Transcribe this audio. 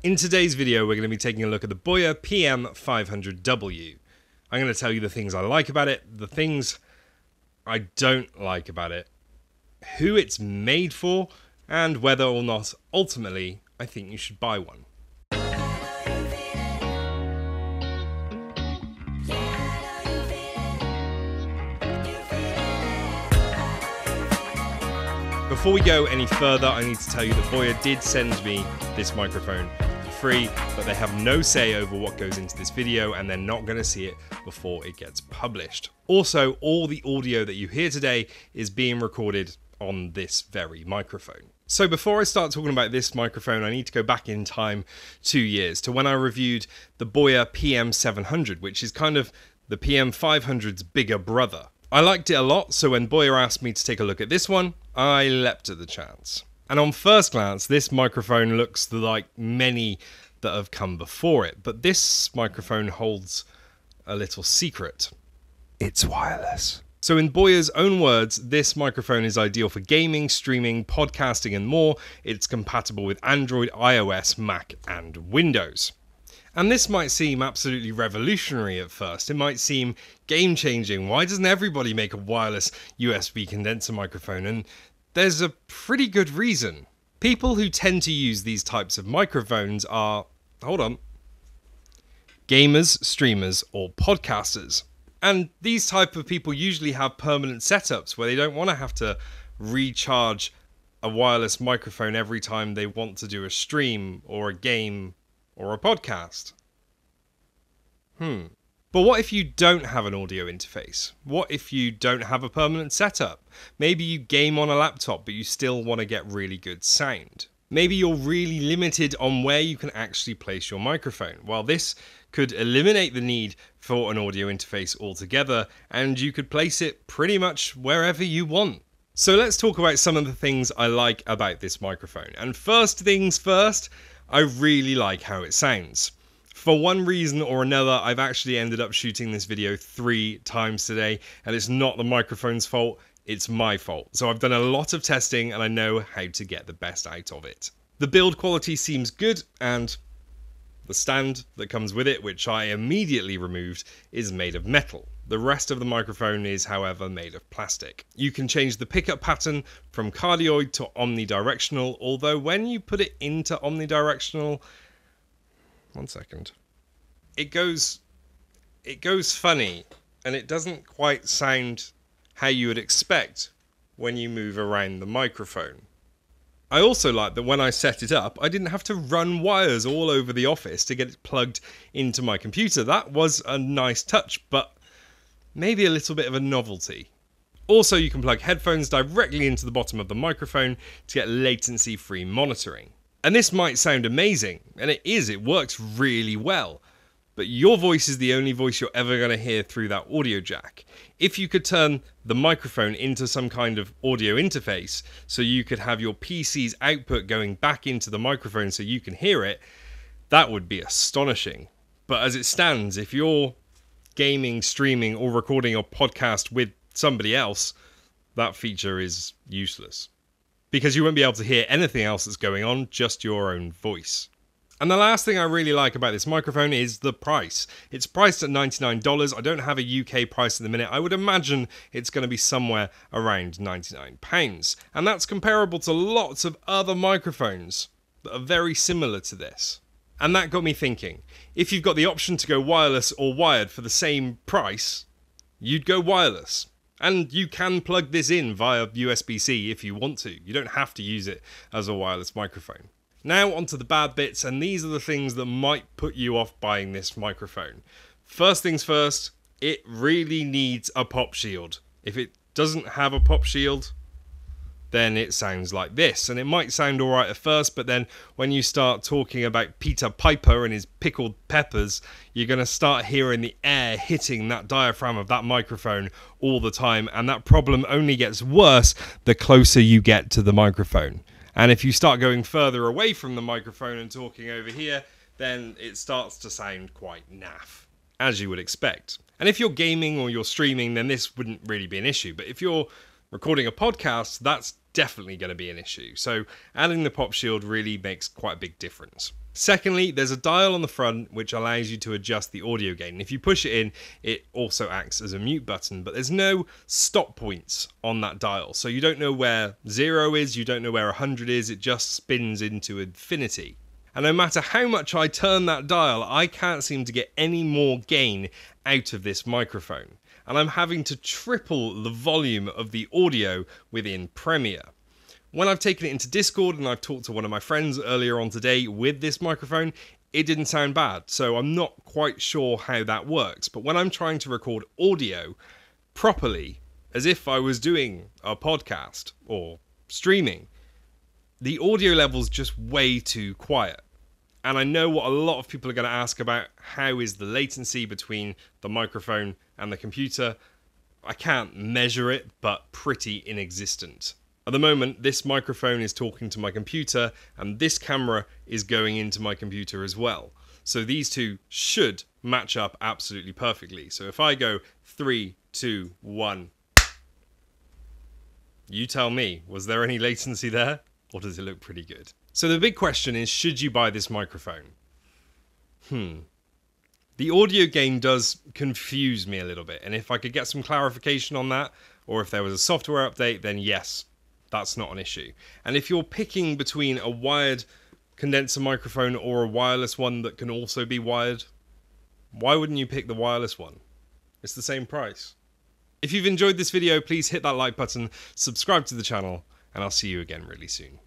In today's video, we're going to be taking a look at the BOYA-PM500W. I'm going to tell you the things I like about it, the things I don't like about it, who it's made for, and whether or not, ultimately, I think you should buy one. Before we go any further, I need to tell you that BOYA did send me this microphone for free, but they have no say over what goes into this video, and they're not going to see it before it gets published. Also, all the audio that you hear today is being recorded on this very microphone. So before I start talking about this microphone, I need to go back in time 2 years to when I reviewed the BOYA-PM700, which is kind of the PM500's bigger brother. I liked it a lot, so when BOYA asked me to take a look at this one, I leapt at the chance. And on first glance, this microphone looks like many that have come before it, but this microphone holds a little secret. It's wireless. So in BOYA's own words, this microphone is ideal for gaming, streaming, podcasting and more. It's compatible with Android, iOS, Mac and Windows. And this might seem absolutely revolutionary at first. It might seem game-changing. Why doesn't everybody make a wireless USB condenser microphone? And there's a pretty good reason. People who tend to use these types of microphones are, gamers, streamers, or podcasters. And these type of people usually have permanent setups where they don't want to have to recharge a wireless microphone every time they want to do a stream or a game or a podcast. But what if you don't have an audio interface? What if you don't have a permanent setup? Maybe you game on a laptop, but you still want to get really good sound. Maybe you're really limited on where you can actually place your microphone. Well, this could eliminate the need for an audio interface altogether, and you could place it pretty much wherever you want. So let's talk about some of the things I like about this microphone. And first things first, I really like how it sounds. For one reason or another, I've actually ended up shooting this video 3 times today, and it's not the microphone's fault, it's my fault. So I've done a lot of testing and I know how to get the best out of it. The build quality seems good, and the stand that comes with it, which I immediately removed, is made of metal. The rest of the microphone is, however, made of plastic. You can change the pickup pattern from cardioid to omnidirectional, although when you put it into omnidirectional, one second, it goes funny, and it doesn't quite sound how you would expect when you move around the microphone. I also like that when I set it up, I didn't have to run wires all over the office to get it plugged into my computer. That was a nice touch, but maybe a little bit of a novelty. Also, you can plug headphones directly into the bottom of the microphone to get latency-free monitoring. And this might sound amazing, and it is, it works really well. But your voice is the only voice you're ever going to hear through that audio jack. If you could turn the microphone into some kind of audio interface, so you could have your PC's output going back into the microphone so you can hear it, that would be astonishing. But as it stands, if you're gaming, streaming, or recording a podcast with somebody else, that feature is useless. Because you won't be able to hear anything else that's going on, just your own voice. And the last thing I really like about this microphone is the price. It's priced at $99. I don't have a UK price at the minute. I would imagine it's going to be somewhere around £99. And that's comparable to lots of other microphones that are very similar to this. And that got me thinking, if you've got the option to go wireless or wired for the same price, you'd go wireless. And you can plug this in via USB-C if you want to. You don't have to use it as a wireless microphone. Now onto the bad bits, and these are the things that might put you off buying this microphone. First things first, it really needs a pop shield. If it doesn't have a pop shield, then it sounds like this. And it might sound alright at first, but then when you start talking about Peter Piper and his pickled peppers, you're going to start hearing the air hitting that diaphragm of that microphone all the time, and that problem only gets worse the closer you get to the microphone. And if you start going further away from the microphone and talking over here, then it starts to sound quite naff, as you would expect. And if you're gaming or you're streaming, then this wouldn't really be an issue. But if you're Recording a podcast, that's definitely going to be an issue. So adding the pop shield really makes quite a big difference. Secondly, there's a dial on the front which allows you to adjust the audio gain. If you push it in, it also acts as a mute button, but there's no stop points on that dial. So you don't know where 0 is, you don't know where 100 is, it just spins into infinity. And no matter how much I turn that dial, I can't seem to get any more gain out of this microphone. And I'm having to triple the volume of the audio within Premiere. When I've taken it into Discord and I've talked to one of my friends earlier on today with this microphone, it didn't sound bad. So I'm not quite sure how that works. But when I'm trying to record audio properly, as if I was doing a podcast or streaming, the audio level's just way too quiet. And I know what a lot of people are going to ask about: how is the latency between the microphone and the computer? I can't measure it, but pretty inexistent. At the moment, this microphone is talking to my computer, and this camera is going into my computer as well. So these two should match up absolutely perfectly. So if I go 3, 2, 1, you tell me, was there any latency there? Or does it look pretty good? So the big question is, should you buy this microphone? The audio gain does confuse me a little bit, and if I could get some clarification on that, or if there was a software update, then yes, that's not an issue. And if you're picking between a wired condenser microphone or a wireless one that can also be wired, why wouldn't you pick the wireless one? It's the same price. If you've enjoyed this video, please hit that like button, subscribe to the channel, and I'll see you again really soon.